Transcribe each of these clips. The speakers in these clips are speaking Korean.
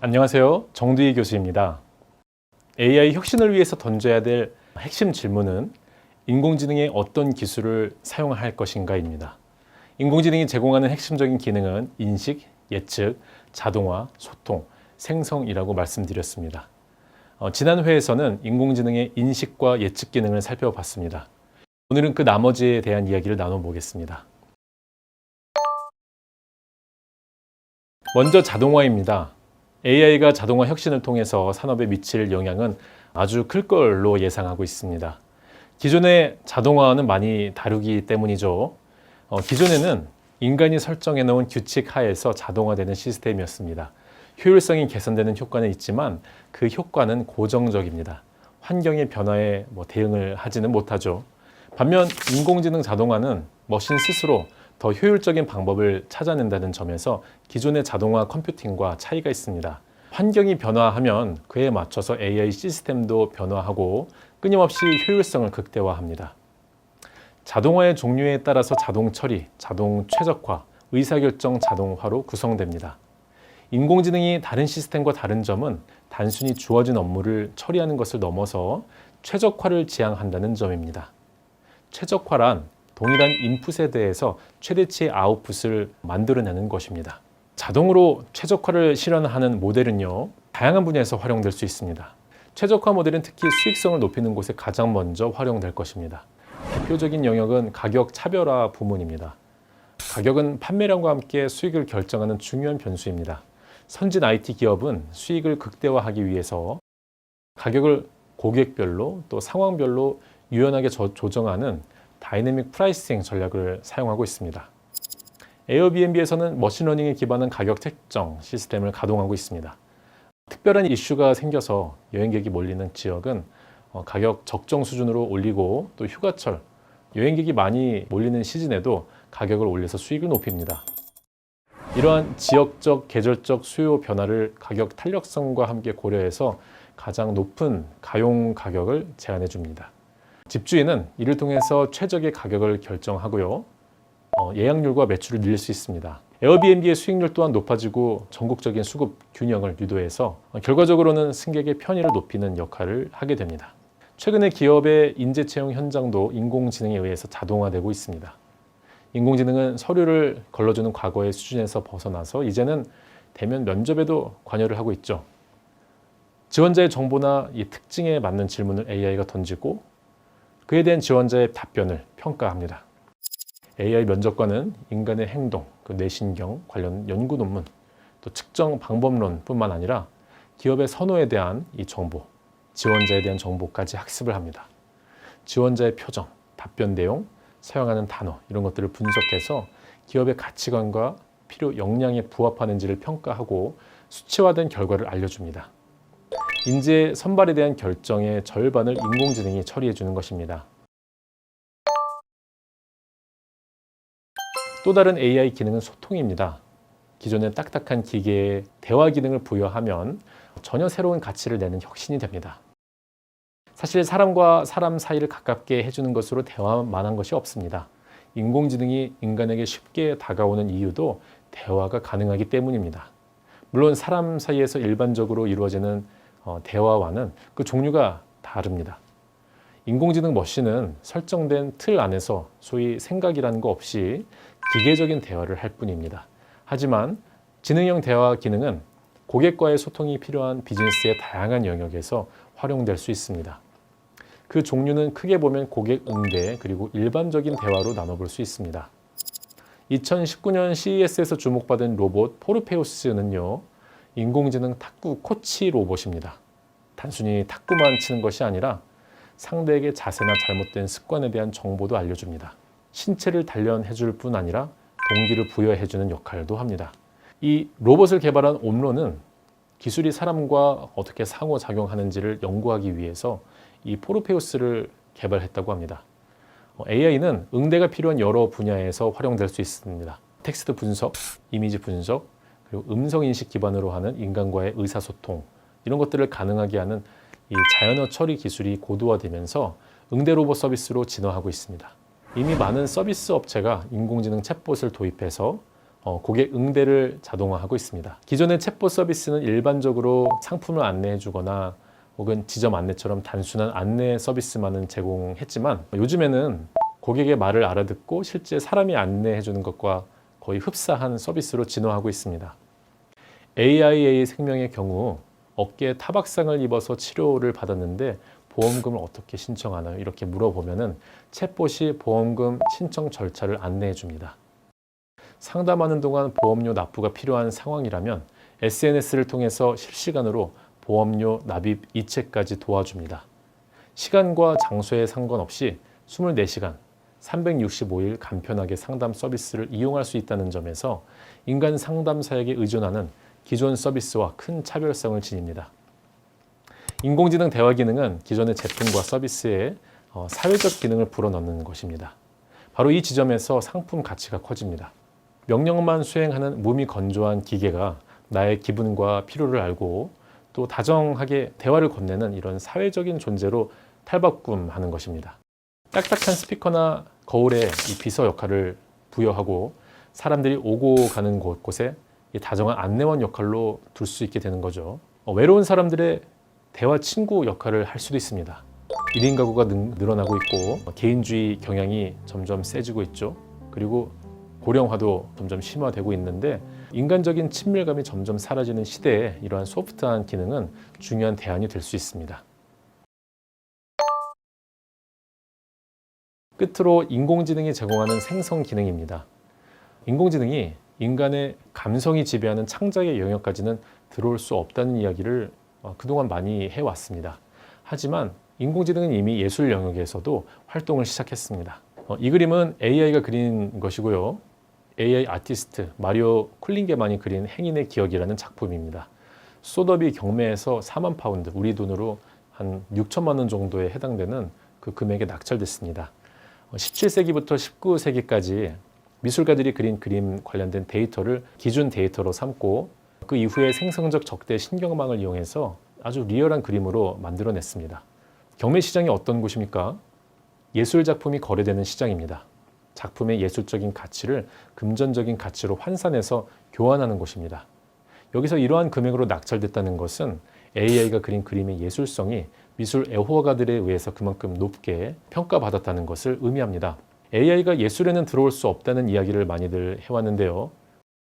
안녕하세요. 정두희 교수입니다. AI 혁신을 위해서 던져야 될 핵심 질문은 인공지능의 어떤 기술을 사용할 것인가입니다. 인공지능이 제공하는 핵심적인 기능은 인식, 예측, 자동화, 소통, 생성이라고 말씀드렸습니다. 지난 회에서는 인공지능의 인식과 예측 기능을 살펴봤습니다. 오늘은 그 나머지에 대한 이야기를 나눠보겠습니다. 먼저 자동화입니다. AI가 자동화 혁신을 통해서 산업에 미칠 영향은 아주 클 걸로 예상하고 있습니다. 기존의 자동화와는 많이 다르기 때문이죠. 기존에는 인간이 설정해 놓은 규칙 하에서 자동화되는 시스템이었습니다. 효율성이 개선되는 효과는 있지만 그 효과는 고정적입니다. 환경의 변화에 대응을 하지는 못하죠. 반면 인공지능 자동화는 머신 스스로 더 효율적인 방법을 찾아낸다는 점에서 기존의 자동화 컴퓨팅과 차이가 있습니다. 환경이 변화하면 그에 맞춰서 AI 시스템도 변화하고 끊임없이 효율성을 극대화합니다. 자동화의 종류에 따라서 자동 처리, 자동 최적화, 의사결정 자동화로 구성됩니다. 인공지능이 다른 시스템과 다른 점은 단순히 주어진 업무를 처리하는 것을 넘어서 최적화를 지향한다는 점입니다. 최적화란 동일한 인풋에 대해서 최대치의 아웃풋을 만들어내는 것입니다. 자동으로 최적화를 실현하는 모델은요, 다양한 분야에서 활용될 수 있습니다. 최적화 모델은 특히 수익성을 높이는 곳에 가장 먼저 활용될 것입니다. 대표적인 영역은 가격 차별화 부문입니다. 가격은 판매량과 함께 수익을 결정하는 중요한 변수입니다. 선진 IT 기업은 수익을 극대화하기 위해서 가격을 고객별로 또 상황별로 유연하게 조정하는 다이내믹 프라이싱 전략을 사용하고 있습니다. 에어비앤비에서는 머신러닝에 기반한 가격 책정 시스템을 가동하고 있습니다. 특별한 이슈가 생겨서 여행객이 몰리는 지역은 가격 적정 수준으로 올리고 또 휴가철, 여행객이 많이 몰리는 시즌에도 가격을 올려서 수익을 높입니다. 이러한 지역적, 계절적 수요 변화를 가격 탄력성과 함께 고려해서 가장 높은 가용 가격을 제안해 줍니다. 집주인은 이를 통해서 최적의 가격을 결정하고요. 예약률과 매출을 늘릴 수 있습니다. 에어비앤비의 수익률 또한 높아지고 전국적인 수급 균형을 유도해서 결과적으로는 승객의 편의를 높이는 역할을 하게 됩니다. 최근에 기업의 인재 채용 현장도 인공지능에 의해서 자동화되고 있습니다. 인공지능은 서류를 걸러주는 과거의 수준에서 벗어나서 이제는 대면 면접에도 관여를 하고 있죠. 지원자의 정보나 이 특징에 맞는 질문을 AI가 던지고 그에 대한 지원자의 답변을 평가합니다. AI 면접관은 인간의 행동, 뇌신경 관련 연구 논문, 또 측정 방법론뿐만 아니라 기업의 선호에 대한 이 정보, 지원자에 대한 정보까지 학습을 합니다. 지원자의 표정, 답변 내용, 사용하는 단어 이런 것들을 분석해서 기업의 가치관과 필요 역량에 부합하는지를 평가하고 수치화된 결과를 알려줍니다. 인재 선발에 대한 결정의 절반을 인공지능이 처리해 주는 것입니다. 또 다른 AI 기능은 소통입니다. 기존의 딱딱한 기계에 대화 기능을 부여하면 전혀 새로운 가치를 내는 혁신이 됩니다. 사실 사람과 사람 사이를 가깝게 해주는 것으로 대화만 한 것이 없습니다. 인공지능이 인간에게 쉽게 다가오는 이유도 대화가 가능하기 때문입니다. 물론 사람 사이에서 일반적으로 이루어지는 대화와는 그 종류가 다릅니다. 인공지능 머신은 설정된 틀 안에서 소위 생각이라는 거 없이 기계적인 대화를 할 뿐입니다. 하지만 지능형 대화 기능은 고객과의 소통이 필요한 비즈니스의 다양한 영역에서 활용될 수 있습니다. 그 종류는 크게 보면 고객 응대 그리고 일반적인 대화로 나눠볼 수 있습니다. 2019년 CES에서 주목받은 로봇 포르페우스는요, 인공지능 탁구 코치 로봇입니다. 단순히 탁구만 치는 것이 아니라 상대에게 자세나 잘못된 습관에 대한 정보도 알려줍니다. 신체를 단련해줄 뿐 아니라 동기를 부여해주는 역할도 합니다. 이 로봇을 개발한 옴론은 기술이 사람과 어떻게 상호작용하는지를 연구하기 위해서 이 포르페우스를 개발했다고 합니다. AI는 응대가 필요한 여러 분야에서 활용될 수 있습니다. 텍스트 분석, 이미지 분석, 그리고 음성인식 기반으로 하는 인간과의 의사소통 이런 것들을 가능하게 하는 이 자연어 처리 기술이 고도화되면서 응대 로봇 서비스로 진화하고 있습니다. 이미 많은 서비스 업체가 인공지능 챗봇을 도입해서 고객 응대를 자동화하고 있습니다. 기존의 챗봇 서비스는 일반적으로 상품을 안내해 주거나 혹은 지점 안내처럼 단순한 안내 서비스만은 제공했지만 요즘에는 고객의 말을 알아듣고 실제 사람이 안내해 주는 것과 거의 흡사한 서비스로 진화하고 있습니다. AIA 생명의 경우 어깨에 타박상을 입어서 치료를 받았는데 보험금을 어떻게 신청하나요? 이렇게 물어보면은 챗봇이 보험금 신청 절차를 안내해 줍니다. 상담하는 동안 보험료 납부가 필요한 상황이라면 SNS를 통해서 실시간으로 보험료 납입 이체까지 도와줍니다. 시간과 장소에 상관없이 24시간, 365일 간편하게 상담 서비스를 이용할 수 있다는 점에서 인간 상담사에게 의존하는 기존 서비스와 큰 차별성을 지닙니다. 인공지능 대화 기능은 기존의 제품과 서비스에 사회적 기능을 불어넣는 것입니다. 바로 이 지점에서 상품 가치가 커집니다. 명령만 수행하는 몸이 건조한 기계가 나의 기분과 필요를 알고 또 다정하게 대화를 건네는 이런 사회적인 존재로 탈바꿈하는 것입니다. 딱딱한 스피커나 거울에 이 비서 역할을 부여하고 사람들이 오고 가는 곳곳에 이 다정한 안내원 역할로 둘 수 있게 되는 거죠. 외로운 사람들의 대화 친구 역할을 할 수도 있습니다. 1인 가구가 늘어나고 있고 개인주의 경향이 점점 세지고 있죠. 그리고 고령화도 점점 심화되고 있는데 인간적인 친밀감이 점점 사라지는 시대에 이러한 소프트한 기능은 중요한 대안이 될 수 있습니다. 끝으로 인공지능이 제공하는 생성 기능입니다. 인공지능이 인간의 감성이 지배하는 창작의 영역까지는 들어올 수 없다는 이야기를 그동안 많이 해왔습니다. 하지만 인공지능은 이미 예술 영역에서도 활동을 시작했습니다. 이 그림은 AI가 그린 것이고요. AI 아티스트 마리오 쿨링게만이 그린 행인의 기억이라는 작품입니다. 소더비 경매에서 4만 파운드, 우리 돈으로 한 6천만 원 정도에 해당되는 그 금액에 낙찰됐습니다. 17세기부터 19세기까지 미술가들이 그린 그림 관련된 데이터를 기준 데이터로 삼고 그 이후에 생성적 적대 신경망을 이용해서 아주 리얼한 그림으로 만들어냈습니다. 경매 시장이 어떤 곳입니까? 예술 작품이 거래되는 시장입니다. 작품의 예술적인 가치를 금전적인 가치로 환산해서 교환하는 곳입니다. 여기서 이러한 금액으로 낙찰됐다는 것은 AI가 그린 그림의 예술성이 미술 애호가들에 의해서 그만큼 높게 평가받았다는 것을 의미합니다. AI가 예술에는 들어올 수 없다는 이야기를 많이들 해왔는데요.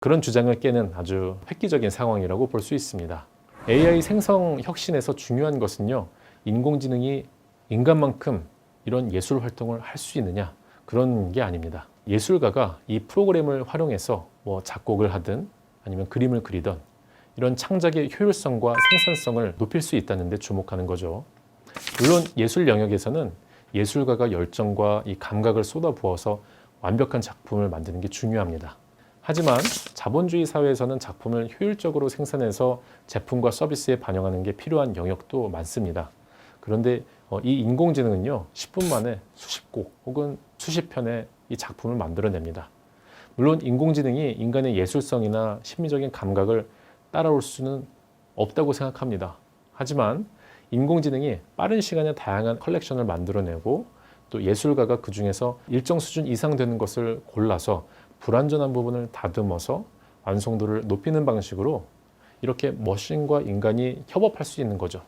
그런 주장을 깨는 아주 획기적인 상황이라고 볼 수 있습니다. AI 생성 혁신에서 중요한 것은요, 인공지능이 인간만큼 이런 예술 활동을 할 수 있느냐, 그런 게 아닙니다. 예술가가 이 프로그램을 활용해서 작곡을 하든 아니면 그림을 그리든 이런 창작의 효율성과 생산성을 높일 수 있다는 데 주목하는 거죠. 물론 예술 영역에서는 예술가가 열정과 이 감각을 쏟아부어서 완벽한 작품을 만드는 게 중요합니다. 하지만 자본주의 사회에서는 작품을 효율적으로 생산해서 제품과 서비스에 반영하는 게 필요한 영역도 많습니다. 그런데 이 인공지능은요, 10분 만에 수십 곡 혹은 수십 편의 이 작품을 만들어냅니다. 물론 인공지능이 인간의 예술성이나 심미적인 감각을 따라올 수는 없다고 생각합니다. 하지만 인공지능이 빠른 시간에 다양한 컬렉션을 만들어내고 또 예술가가 그 중에서 일정 수준 이상 되는 것을 골라서 불완전한 부분을 다듬어서 완성도를 높이는 방식으로 이렇게 머신과 인간이 협업할 수 있는 거죠.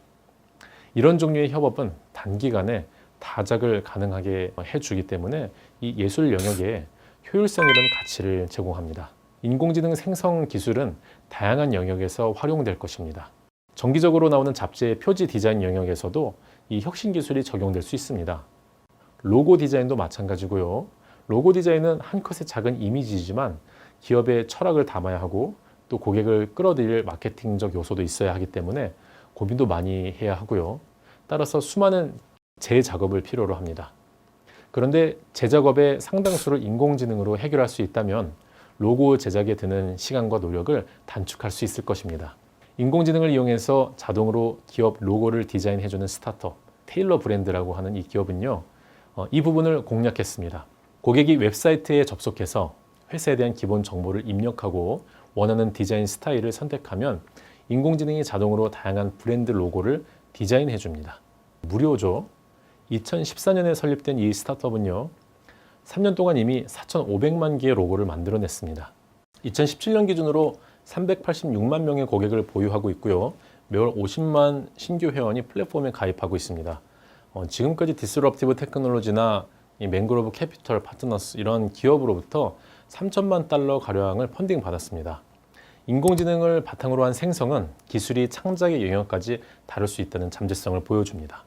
이런 종류의 협업은 단기간에 다작을 가능하게 해주기 때문에 이 예술 영역에 효율성이라는 가치를 제공합니다. 인공지능 생성 기술은 다양한 영역에서 활용될 것입니다. 정기적으로 나오는 잡지의 표지 디자인 영역에서도 이 혁신 기술이 적용될 수 있습니다. 로고 디자인도 마찬가지고요. 로고 디자인은 한 컷의 작은 이미지이지만 기업의 철학을 담아야 하고 또 고객을 끌어들일 마케팅적 요소도 있어야 하기 때문에 고민도 많이 해야 하고요. 따라서 수많은 재작업을 필요로 합니다. 그런데 재작업의 상당수를 인공지능으로 해결할 수 있다면 로고 제작에 드는 시간과 노력을 단축할 수 있을 것입니다. 인공지능을 이용해서 자동으로 기업 로고를 디자인해주는 스타트업 테일러 브랜드라고 하는 이 기업은요, 이 부분을 공략했습니다. 고객이 웹사이트에 접속해서 회사에 대한 기본 정보를 입력하고 원하는 디자인 스타일을 선택하면 인공지능이 자동으로 다양한 브랜드 로고를 디자인해 줍니다. 무료죠. 2014년에 설립된 이 스타트업은요, 3년 동안 이미 4,500만 개의 로고를 만들어냈습니다. 2017년 기준으로 386만 명의 고객을 보유하고 있고요. 매월 50만 신규 회원이 플랫폼에 가입하고 있습니다. 지금까지 디스럽티브 테크놀로지나 이 맹그로브 캐피털 파트너스 이런 기업으로부터 3천만 달러 가량을 펀딩 받았습니다. 인공지능을 바탕으로 한 생성은 기술이 창작의 영역까지 다룰 수 있다는 잠재성을 보여줍니다.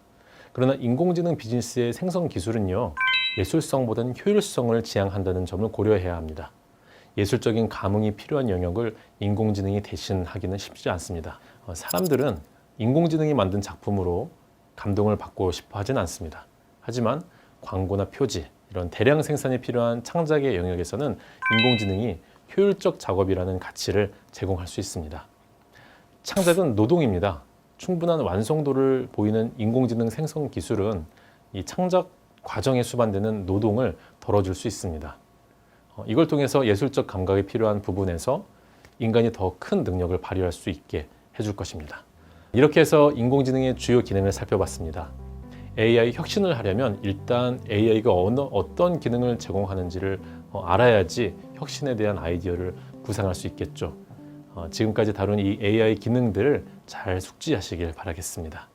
그러나 인공지능 비즈니스의 생성 기술은요, 예술성보다는 효율성을 지향한다는 점을 고려해야 합니다. 예술적인 감흥이 필요한 영역을 인공지능이 대신하기는 쉽지 않습니다. 사람들은 인공지능이 만든 작품으로 감동을 받고 싶어 하진 않습니다. 하지만 광고나 표지, 이런 대량 생산이 필요한 창작의 영역에서는 인공지능이 효율적 작업이라는 가치를 제공할 수 있습니다. 창작은 노동입니다. 충분한 완성도를 보이는 인공지능 생성 기술은 이 창작 과정에 수반되는 노동을 덜어줄 수 있습니다. 이걸 통해서 예술적 감각이 필요한 부분에서 인간이 더 큰 능력을 발휘할 수 있게 해줄 것입니다. 이렇게 해서 인공지능의 주요 기능을 살펴봤습니다. AI 혁신을 하려면 일단 AI가 어떤 기능을 제공하는지를 알아야지 혁신에 대한 아이디어를 구상할 수 있겠죠. 지금까지 다룬 이 AI 기능들을 잘 숙지하시길 바라겠습니다.